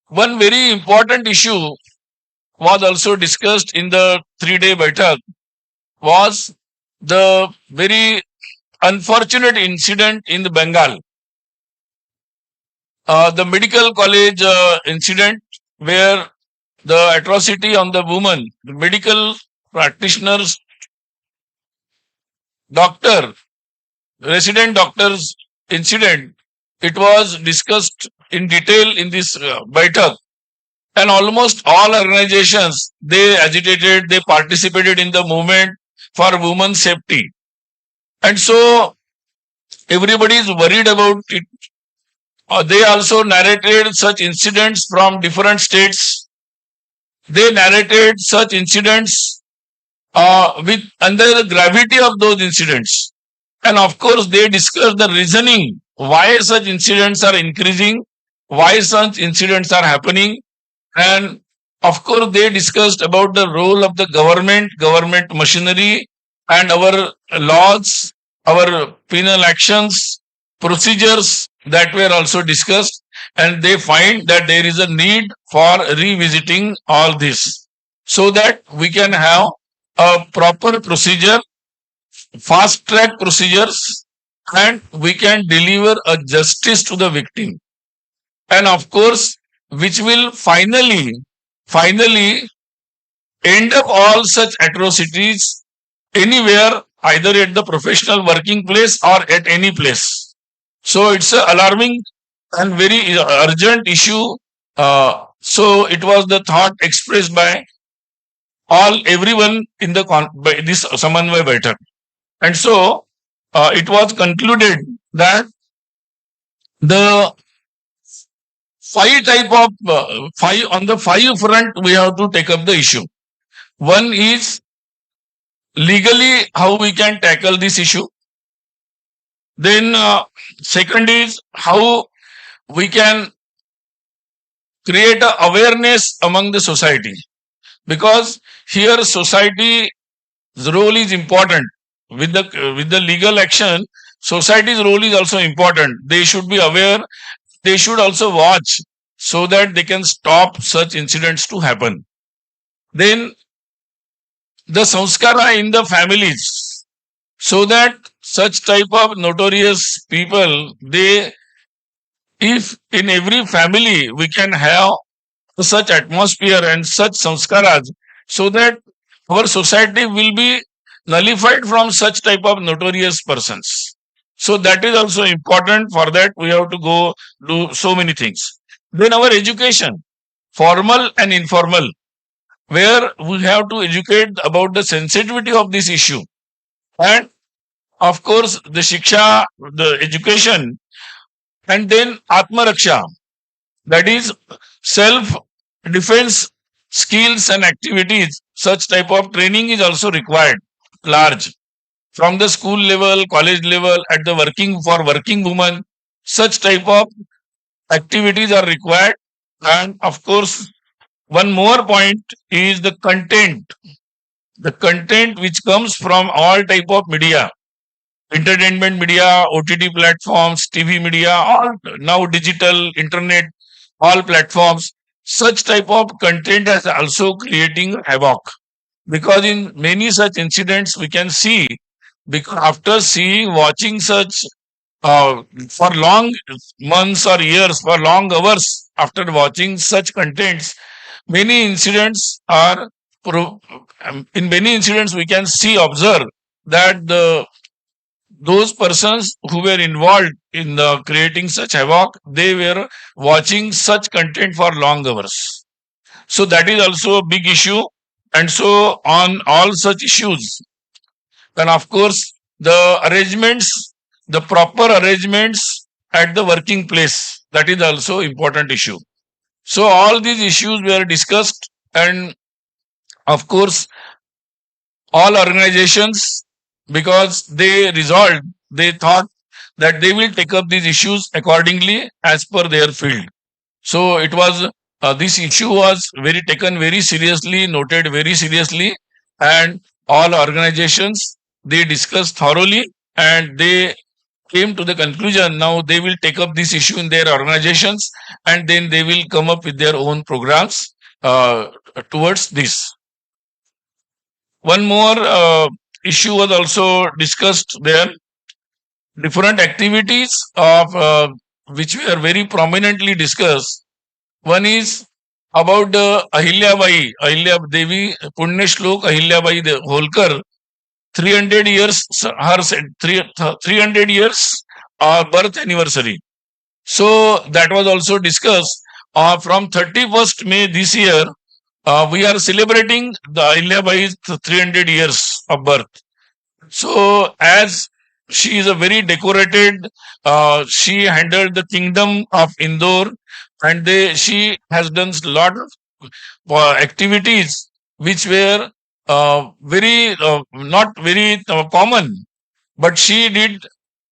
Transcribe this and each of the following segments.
One very important issue was also discussed in the 3-day Baitak was the very unfortunate incident in the Bengal, the medical college incident where the atrocity on the woman, the medical practitioners, doctor, resident doctors incident, it was discussed in detail in this Baitak. And almost all organizations, they agitated, they participated in the movement for women's safety. And so everybody is worried about it. They also narrated such incidents from different states. They narrated such incidents with under the gravity of those incidents. And of course, they discussed the reasoning why such incidents are increasing, why such incidents are happening. And of course, they discussed about the role of the government machinery, and our laws, our penal actions, procedures that were also discussed. And they find that there is a need for revisiting all this so that we can have a proper procedure, fast track procedures, and we can deliver a justice to the victim. And of course, which will finally end up all such atrocities anywhere, either at the professional working place or at any place. So it's a alarming and very urgent issue. So it was the thought expressed by everyone in the by this Samanvay Baitak. And so it was concluded that the on the five front we have to take up the issue. One is legally how we can tackle this issue. Then second is how we can create a awareness among the society, because here society's role is important. With the legal action, society's role is also important. They should be aware. They should also watch so that they can stop such incidents to happen. Then the sanskara in the families, so that such type of notorious people, if in every family we can have such atmosphere and such sanskaras, so that our society will be nullified from such type of notorious persons. So that is also important. For that we have to go do so many things. Then our education, formal and informal, where we have to educate about the sensitivity of this issue. And of course, the shiksha, the education, and then Atma Raksha, that is self-defense skills and activities. Such type of training is also required, large. From the school level, college level, at the working women, such type of activities are required. And of course, one more point is the content which comes from all type of media, entertainment media, OTT platforms, TV media, all now digital, internet, all platforms. Such type of content is also creating havoc, because in many such incidents we can see, because after watching such for long months or years, for long hours, after watching such contents, many incidents are in many incidents we can observe that those persons who were involved in creating such havoc, they were watching such content for long hours. So that is also a big issue. And so on all such issues, then of course the arrangements, the proper arrangements at the working place, that is also important issue. So all these issues were discussed, and of course all organizations, because they thought that they will take up these issues accordingly as per their field. So it was this issue was taken very seriously, noted very seriously, and all organizations, they discussed thoroughly, and they came to the conclusion now they will take up this issue in their organizations, and then they will come up with their own programs towards this. One more issue was also discussed there. Different activities of which were very prominently discussed. One is about Ahilya Devi Punya Shlok Ahilyabai Holkar, 300 years, her 300 years birth anniversary. So that was also discussed. From 31st May this year, we are celebrating the Ahilyabai 300 years of birth. So as she is a very decorated, she handled the kingdom of Indore, and she has done a lot of activities which were very not very common, but she did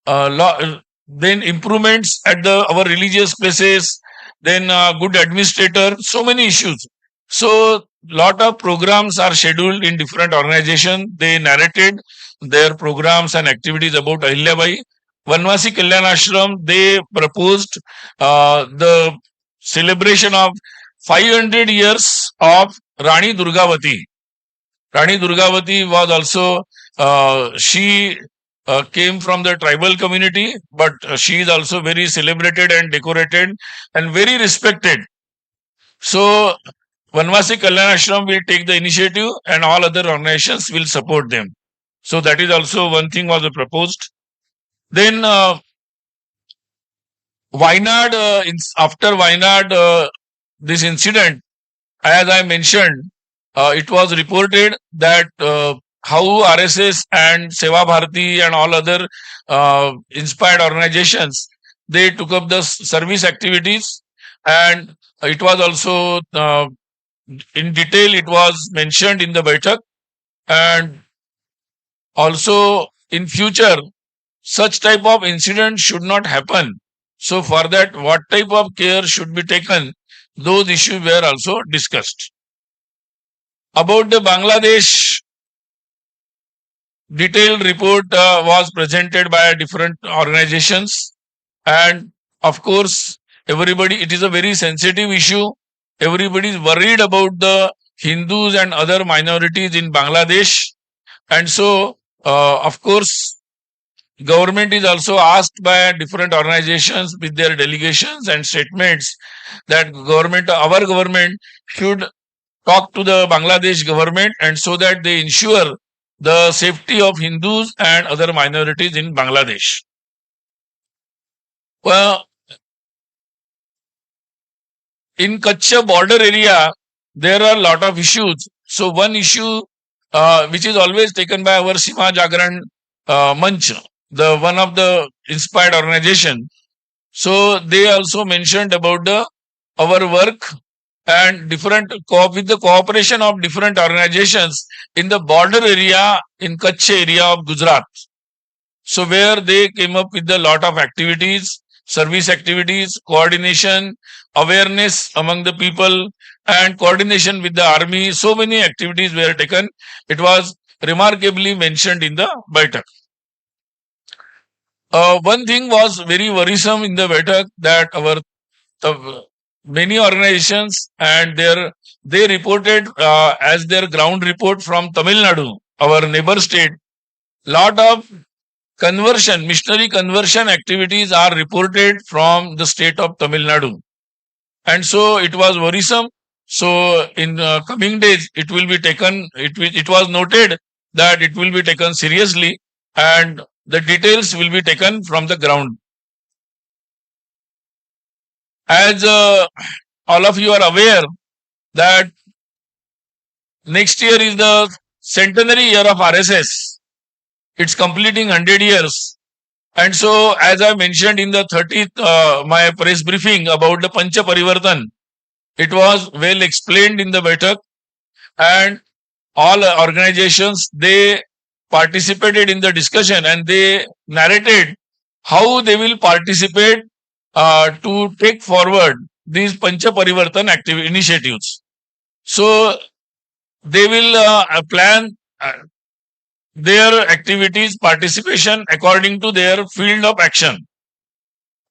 then improvements at our religious places, then good administrator, so many issues. So lot of programs are scheduled in different organizations. They narrated their programs and activities about Ahilyabai. Vanvasi Kalyan Ashram, they proposed the celebration of 500 years of Rani Durgavati. Rani Durgavati was also, she came from the tribal community, but she is also very celebrated and decorated and very respected. So, Vanvasi Kalyan Ashram will take the initiative and all other organizations will support them. So, that is also one thing was proposed. Then, Wayanad, after Wayanad, this incident, as I mentioned, it was reported that how RSS and Seva Bharati and all other inspired organizations, they took up the service activities, and it was also in detail it was mentioned in the Baitak, and also in future such type of incident should not happen. So for that, what type of care should be taken, those issues were also discussed. About the Bangladesh, detailed report was presented by different organizations, and of course everybody, it is a very sensitive issue. Everybody is worried about the Hindus and other minorities in Bangladesh, and so of course government is also asked by different organizations with their delegations and statements that our government should talk to the Bangladesh government, and so that they ensure the safety of Hindus and other minorities in Bangladesh. Well, in Kutch border area, there are a lot of issues. So one issue which is always taken by our Sima Jagran Manch, the one of the inspired organization. So they also mentioned about our work and different with the cooperation of different organizations in the border area in Kutch area of Gujarat. So where they came up with a lot of activities, service activities, coordination, awareness among the people, and coordination with the army. So many activities were taken. It was remarkably mentioned in the Baitak. One thing was very worrisome in the Baitak, that many organizations and they reported as their ground report from Tamil Nadu, our neighbor state, lot of missionary conversion activities are reported from the state of Tamil Nadu, and so it was worrisome. So in coming days, it will be taken. It was noted that it will be taken seriously, and the details will be taken from the ground. As all of you are aware that next year is the centenary year of RSS. It's completing 100 years. And so, as I mentioned in the 30th, my press briefing about the Pancha Parivartan, it was well explained in the Baitak, and all organizations, they participated in the discussion, and they narrated how they will participate to take forward these Pancha Parivartan initiatives. So they will plan their activities participation according to their field of action.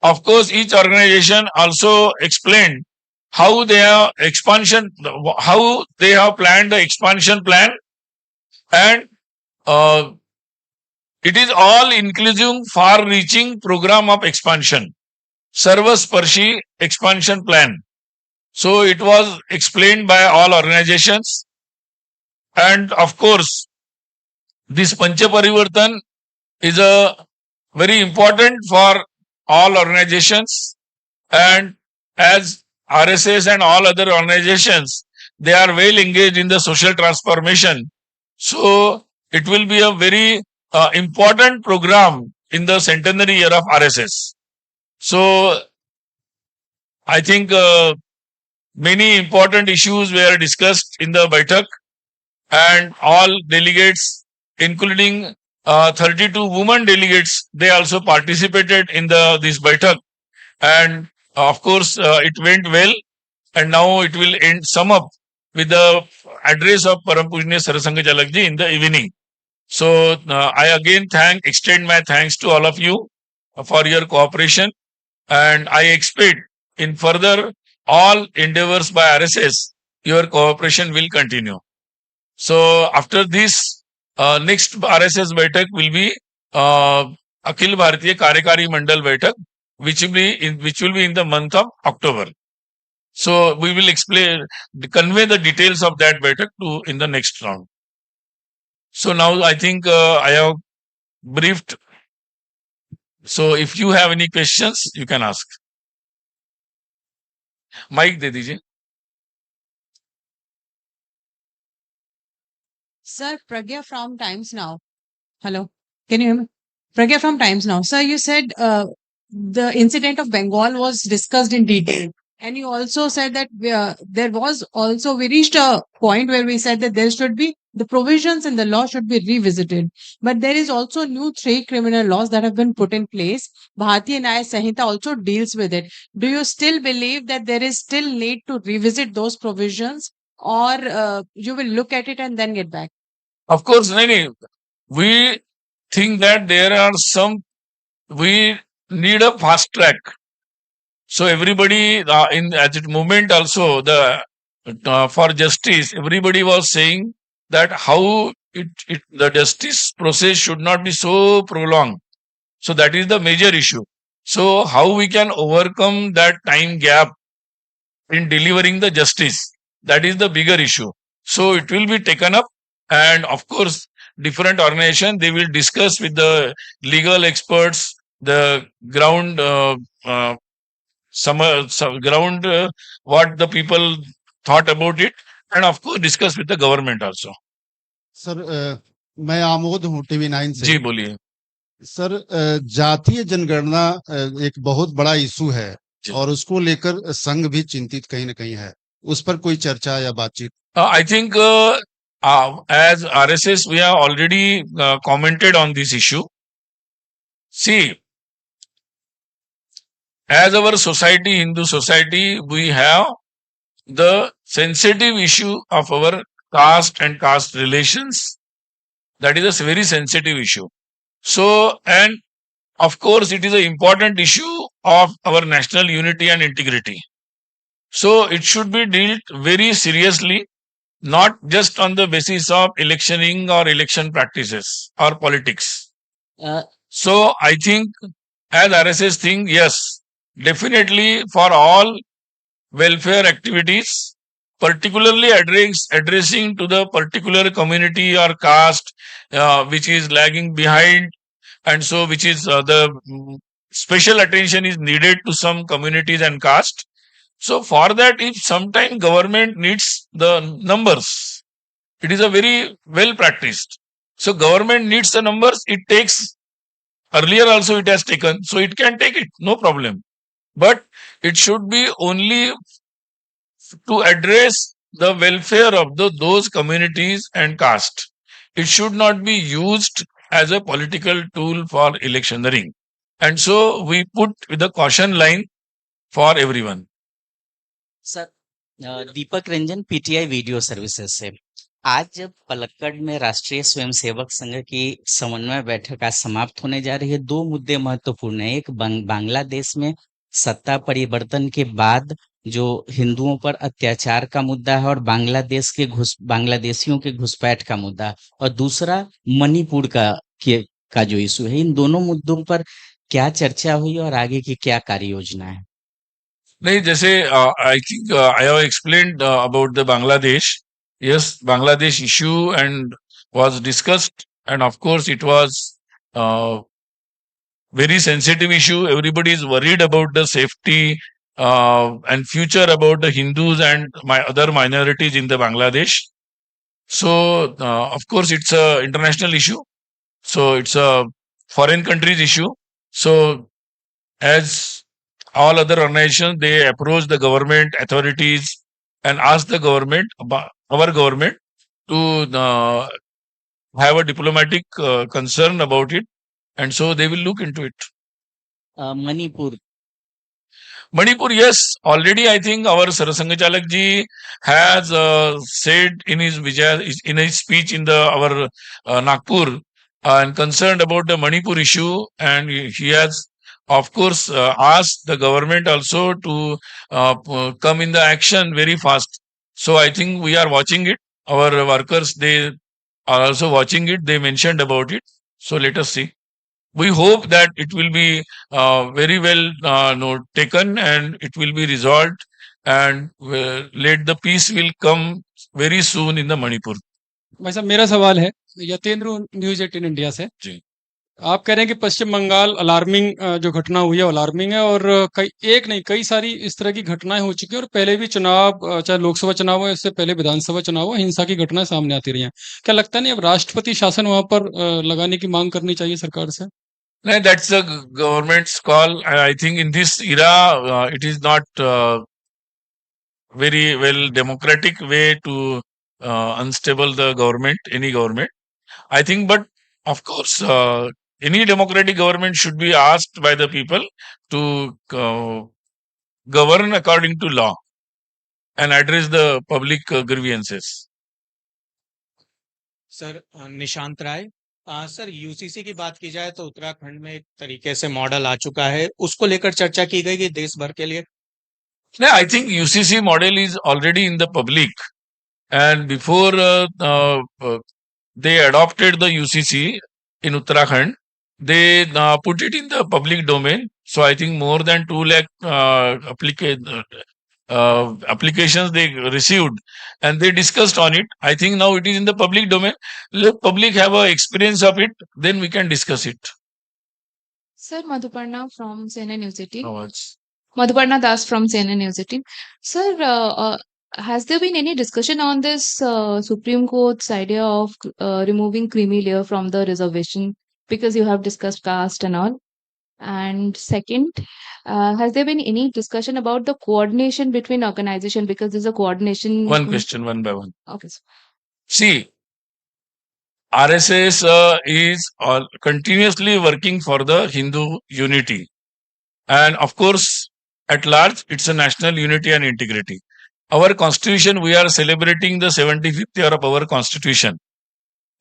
of course, each organization also explained how they have how they have planned the expansion plan, and uh, it is all inclusive, far-reaching program of expansion, Sarvasparshi expansion plan. So it was explained by all organizations, and of course, this Pancha Parivartan is a very important for all organizations, and as RSS and all other organizations, they are well engaged in the social transformation. So it will be a very important program in the centenary year of RSS. So I think many important issues were discussed in the Baitak, and all delegates, including 32 women delegates, they also participated in this Baitak. And of course, it went well. And now it will sum up with the address of Param Pujnya Sarasanga Jalakji in the evening. So I again extend my thanks to all of you for your cooperation, and I expect in further all endeavors by RSS, your cooperation will continue. So after this, next RSS Baitak will be Akhil Bharatiya Karyakari Mandal Baitak, which will be in the month of October. So we will convey the details of that Baitak in the next round. So now I think I have briefed. So if you have any questions, you can ask. Mic de dijiye. Sir, Pragya from Times Now. Hello, can you hear me? Pragya from Times Now. Sir, you said the incident of Bengal was discussed in detail. And you also said that there was also, we reached a point where we said that there should be, the provisions in the law should be revisited. But there is also new 3 criminal laws that have been put in place. Bharatiya Nyaya Sanhita also deals with it. Do you still believe that there is still need to revisit those provisions, or you will look at it and then get back? Of course, we think that we need a fast track. So everybody at the moment also for justice, everybody was saying that how the justice process should not be so prolonged. So that is the major issue. So how we can overcome that time gap in delivering the justice, that is the bigger issue. So it will be taken up, and of course different organizations, they will discuss with the legal experts, the ground ground what the people thought about it, and of course discuss with the government also. Sir मैं आमोद हूँ TV9 से। जी बोलिए sir जातीय जनगणना एक बहुत बड़ा issue है और उसको लेकर संघ भी चिंतित कहीं न कहीं है, उस पर कोई चर्चा या बातचीत? I think as RSS we have already commented on this issue. See, as our society, Hindu society, we have the sensitive issue of our caste and caste relations. That is a very sensitive issue. So, and of course, it is an important issue of our national unity and integrity. So, it should be dealt very seriously, not just on the basis of electioning or election practices or politics. So, I think as RSS think, yes, definitely for all welfare activities, particularly addressing to the particular community or caste which is lagging behind, and so which is the special attention is needed to some communities and caste. So for that, if sometime government needs the numbers, it is a very well practiced. So government needs the numbers, it takes, earlier also it has taken, so it can take it, no problem. But it should be only to address the welfare of those communities and caste. It should not be used as a political tool for electioneering. And so we put the caution line for everyone. Sir Deepak Ranjan PTI video services से आज जब पलक्कड़ में राष्ट्रीय स्वयंसेवक संघ की समन्वय बैठक आज समाप्त होने जा रही है, दो मुद्दे महत्वपूर्ण हैं। एक बांग्लादेश में सत्ता परिवर्तन के बाद जो हिंदुओं पर अत्याचार का मुद्दा है और बांग्लादेशियों के घुसपैठ का मुद्दा है, और दूसरा मणिपुर का जो इशू है। इन दोनों मुद्दों पर क्या चर्चा हुई और आगे की क्या कार्य योजना है? नहीं, जैसे I think I have explained about the Bangladesh. Yes, Bangladesh issue and was discussed, and of course it was very sensitive issue. Everybody is worried about the safety and future about the Hindus and my other minorities in the Bangladesh. So of course it's a international issue. So it's a foreign countries issue. So as all other organizations, they approach the government authorities and ask the government, our government, to have a diplomatic concern about it, and so they will look into it. Manipur Manipur, yes, already I think our Sarasangachalak ji has said in his speech in the our Nagpur and concerned about the Manipur issue, and he has of course asked the government also to come in the action very fast. So I think we are watching it. Our workers, they are also watching it. They mentioned about it. So let us see. We hope that it will be very well taken and it will be resolved, and let the peace will come very soon in the Manipur. भाई साहब मेरा सवाल है Yatendra news 18 India से जी. आप कह रहे हैं कि पश्चिम बंगाल अलार्मिंग जो घटना हुई है अलार्मिंग है और कई सारी इस तरह की घटनाएं हो चुकी हैं और पहले भी चुनाव चाहे लोकसभा चुनाव हो इससे पहले विधानसभा चुनाव हो हिंसा की घटनाएं सामने आती रही हैं क्या लगता नहीं अब राष्ट्रपति शासन वहां पर लगाने की मांग करनी चाहिए सरकार से No, that's the government's call. I think in this era, it is not very well democratic way to unstable the government, any government. I think, but of course, any democratic government should be asked by the people to govern according to law and address the public grievances. Sir Nishant Rai sir UCC की बात की जाए तो उत्तराखंड में एक तरीके से model आ चुका है उसको लेकर चर्चा की गई कि देश भर के लिए No, I think UCC model is already in the public, and before they adopted the UCC in Uttarakhand, they put it in the public domain. So I think more than 2 lakh applications they received, and they discussed on it. I think now it is in the public domain. Let public have a experience of it, then we can discuss it. Sir, Madhuparna from CNN News 18. How much? Madhuparna Das from CNN News 18. Sir, has there been any discussion on this Supreme Court's idea of removing creamy layer from the reservation? Because you have discussed caste and all. And second, has there been any discussion about the coordination between organization? Because there's a coordination. One question, one by one. Okay. Sir. See, RSS is continuously working for the Hindu unity. And of course, at large, it's a national unity and integrity. Our constitution, we are celebrating the 75th year of our constitution.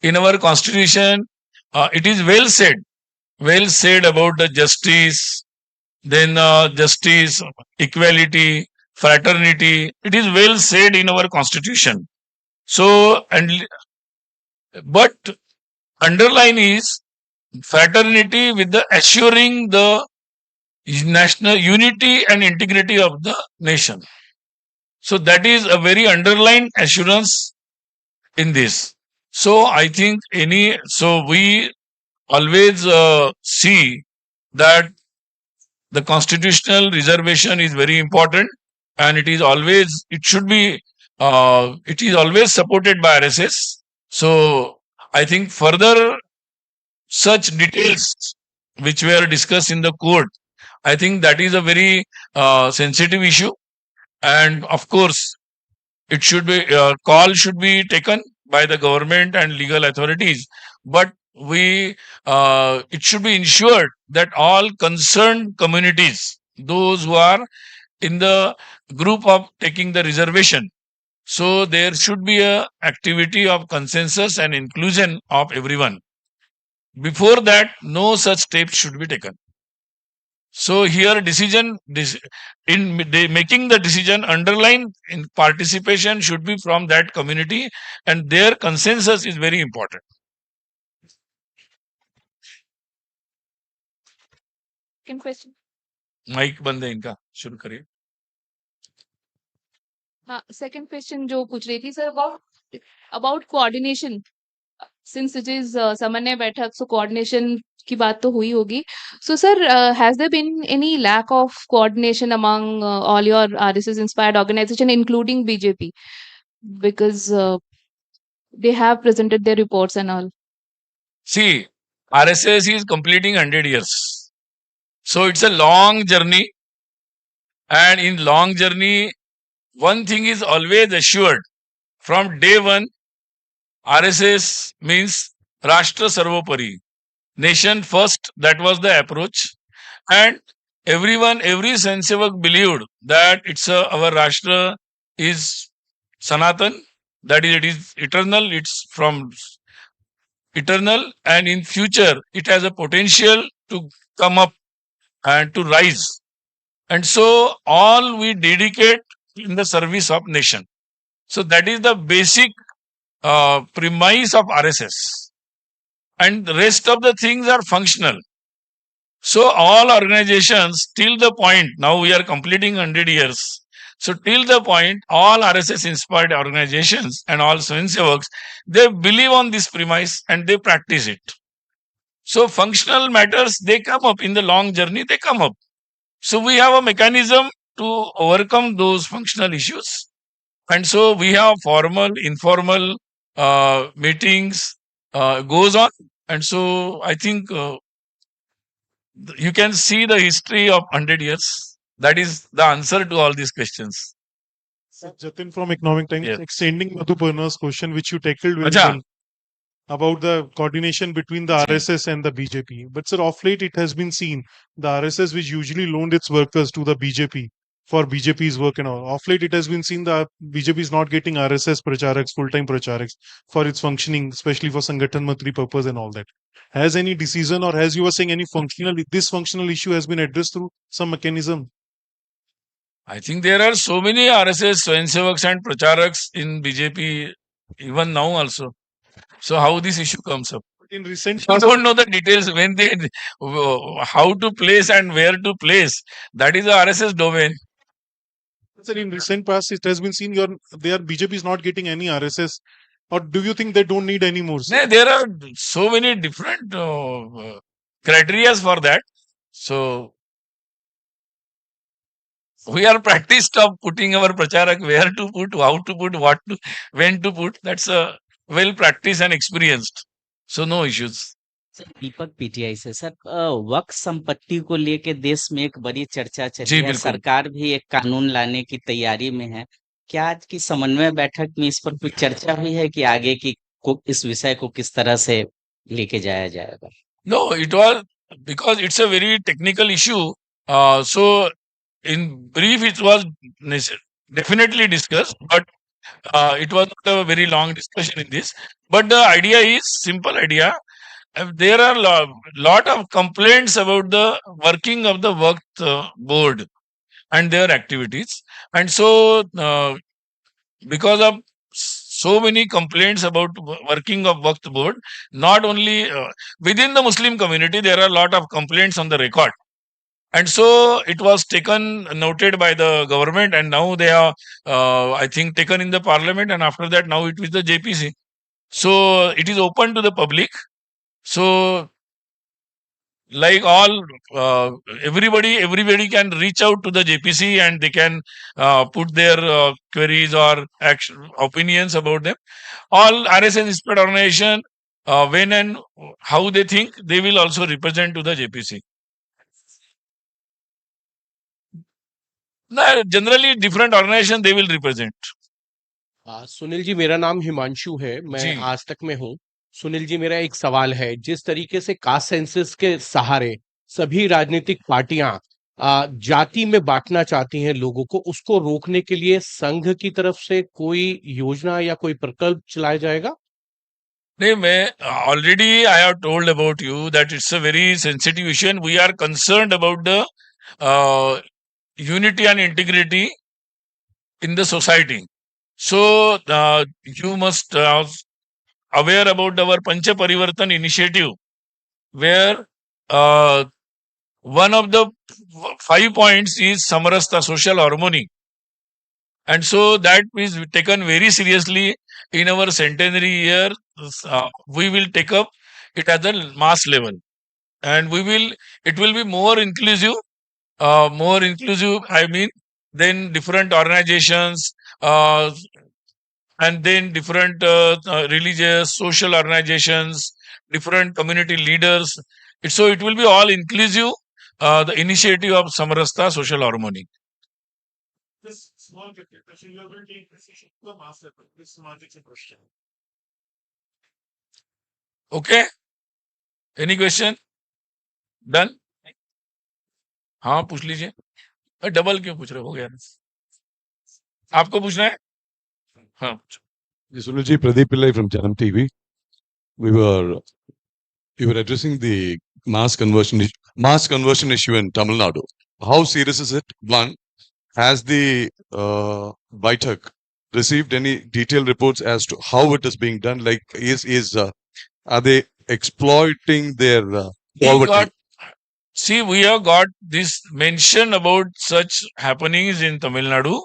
In our constitution, it is well said about the justice, then justice, equality, fraternity. It is well said in our constitution. So, but underline is fraternity with the assuring the national unity and integrity of the nation. So that is a very underlined assurance in this. So I think we always see that the constitutional reservation is very important, and it is always supported by RSS. So I think further such details which were discussed in the court, I think that is a very sensitive issue, and of course it should be call should be taken by the government and legal authorities, but it should be ensured that all concerned communities, those who are in the group of taking the reservation, So there should be a activity of consensus and inclusion of everyone. Before that, no such steps should be taken. So here making the decision, underline in participation should be from that community, and their consensus is very important. Second question. Mic बंद है इनका, शुरू करिए. हाँ, second question जो पूछ रही थी sir about coordination. Since it is सामान्य बैठक, so coordination की बात तो हुई होगी. So sir, has there been any lack of coordination among all your RSS inspired organization, including BJP? Because they have presented their reports and all. See, RSS is completing 100 years. So it's a long journey. And in long journey, one thing is always assured. From day one, RSS means Rashtra Sarvopari. Nation first, that was the approach. And every Sensevak believed that our Rashtra is Sanatan, that is, it is eternal, it's from eternal, and in future, it has a potential to come up and to rise. And so all we dedicate in the service of nation. So that is the basic premise of RSS. And the rest of the things are functional. So all organizations, till the point, now we are completing 100 years. So till the point, all RSS inspired organizations and all Swayamsevaks, they believe on this premise and they practice it. So functional matters, they come up in the long journey, they come up. So we have a mechanism to overcome those functional issues. And so we have formal, informal meetings goes on. And so I think you can see the history of 100 years. That is the answer to all these questions. Jatin from Economic Times, Yes. extending Madhuparna's question, which you tackled very Acha. well, about the coordination between the RSS and the BJP. But sir, of late it has been seen the RSS, which usually loaned its workers to the BJP for BJP's work and all. Of late it has been seen the BJP is not getting RSS pracharaks, full-time pracharaks for its functioning, especially for Sangathan Mantri purpose and all that. Has any decision, or as you were saying, any this functional issue has been addressed through some mechanism? I think there are so many RSS Swayamsevaks and Pracharaks in BJP even now also. So how this issue comes up? In recent I don't know the details when they how to place and where to place. That is the RSS domain. Sir, in recent past, it has been seen BJP is not getting any RSS, or do you think they don't need any more? Sir? There are so many different criteria for that. So we are practiced of putting our pracharak where to put, how to put, what to, when to put. That's a well practiced and experienced. So no issues. Sir Deepak PTI से sir वक्फ संपत्ति को लेके देश में एक बड़ी चर्चा चली जी, है, बिल्कुल। सरकार भी एक कानून लाने की तैयारी में है. क्या आज की समन्वय बैठक में इस पर कुछ चर्चा हुई है कि आगे की इस विषय को किस तरह से लेके जाया जाएगा? No, it was because it's a very technical issue. So in brief, it was definitely discussed, but it was not a very long discussion in this. But the idea is simple idea. There are lot of complaints about the working of the Waqf Board and their activities, and so because of so many complaints about working of Waqf Board, not only within the Muslim community, there are a lot of complaints on the record. And so it was noted by the government, and now they are, I think, taken in the parliament, and after that, now it is the JPC. So it is open to the public. So, like all, everybody can reach out to the JPC and they can put their queries or opinions about them. All RSS inspired organization, when and how they think, they will also represent to the JPC. Generally, different organization they will represent. Sunil ji, मेरा नाम हिमांशु है, मैं जी। आज तक में हूँ. सुनील जी, मेरा एक सवाल है. जिस तरीके से कास्ट सेंसस के सहारे सभी राजनीतिक पार्टियां जाति में बांटना चाहती हैं लोगों को, उसको रोकने के लिए संघ की तरफ से कोई योजना या कोई प्रकल्प चलाया जाएगा? नहीं, मैं already I have told about you that it's a very sensitive issue and we are concerned about the unity and integrity in the society. So you must aware about our Pancha Parivartan initiative, where one of the 5 points is Samarasta, social harmony. And so that is taken very seriously in our centenary year. We will take up it at the mass level, and it will be more inclusive. I mean, then different organizations, and then different religious, social organizations, different community leaders. So it will be all inclusive. The initiative of Samarasta, social harmony. This small question, you will take this issue to the mass level. This small question. Okay. Any question? Done? हाँ, पूछ लीजिए। Double क्यों पूछ रहे हो गया? आपको पूछना है? हाँ। Sunil ji, Pradeep Pillai from Janam TV. We were addressing the mass conversion issue in Tamil Nadu. How serious is it? One, has the Baitak received any detailed reports as to how it is being done? Like, are they exploiting their poverty? We have got this mention about such happenings in Tamil Nadu.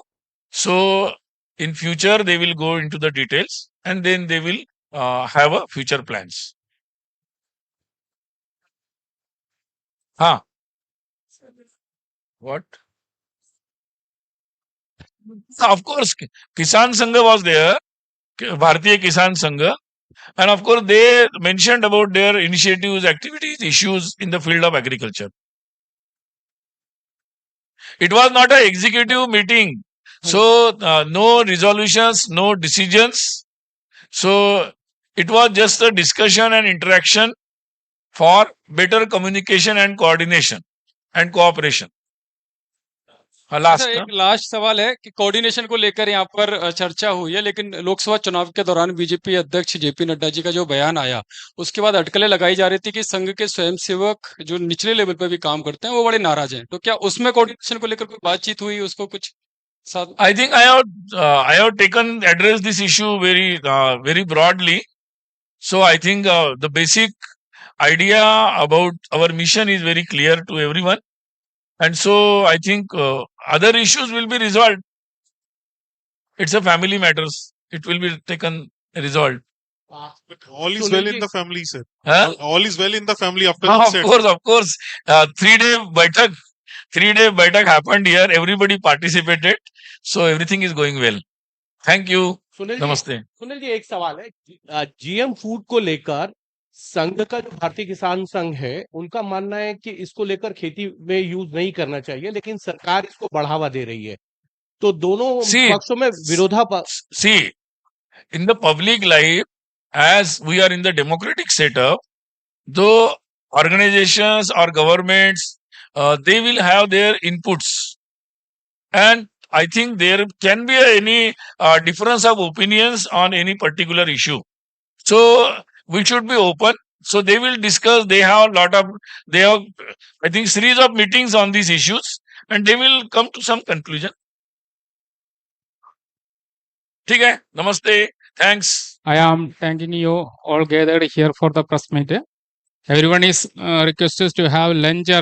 So in future they will go into the details and then they will have a future plans. Huh? What? Of course, Kisan Sangha was there, Bharatiya Kisan Sangha, and of course they mentioned about their initiatives, activities, issues in the field of agriculture. It was not an executive meeting, so no resolutions, no decisions. So it was just a discussion and interaction for better communication and coordination and cooperation. Sir, एक last सवाल है कि coordination को लेकर यहाँ पर चर्चा हुई है, लेकिन लोकसभा चुनाव के दौरान बीजेपी अध्यक्ष जेपी नड्डा जी का जो बयान आया, उसके बाद अटकलें लगाई जा रही थी कि संघ के स्वयंसेवक जो निचले लेवल पर भी काम करते हैं वो बड़े नाराज हैं। तो क्या उसमें कोऑर्डिनेशन को लेकर कोई बातचीत हुई, उसको कुछ साथ? I think I have taken address this issue very broadly. So I think the basic idea about our mission is very clear to everyone. And so I think other issues will be resolved. It's a family matters. It will be taken resolved. But all is well in the family, sir. Huh? All is well in the family after Of course. 3-day baitak happened here. Everybody participated. So everything is going well. Thank you. Namaste. Sunil ji, एक सवाल है, GM food को लेकर संघ का जो भारतीय किसान संघ है, उनका मानना है कि इसको लेकर खेती में यूज नहीं करना चाहिए, लेकिन सरकार इसको बढ़ावा दे रही है। तो दोनों पक्षों में विरोधाभास। See, in the public life, as we are in the democratic setup, though organizations or governments, they will have their inputs. And I think there can be any difference of opinions on any particular issue. So we should be open. So they will discuss. They have I think, series of meetings on these issues, and they will come to some conclusion. ठीक है, namaste. Thanks. I am thanking you all gathered here for the press meet. Everyone is requested to have lunch or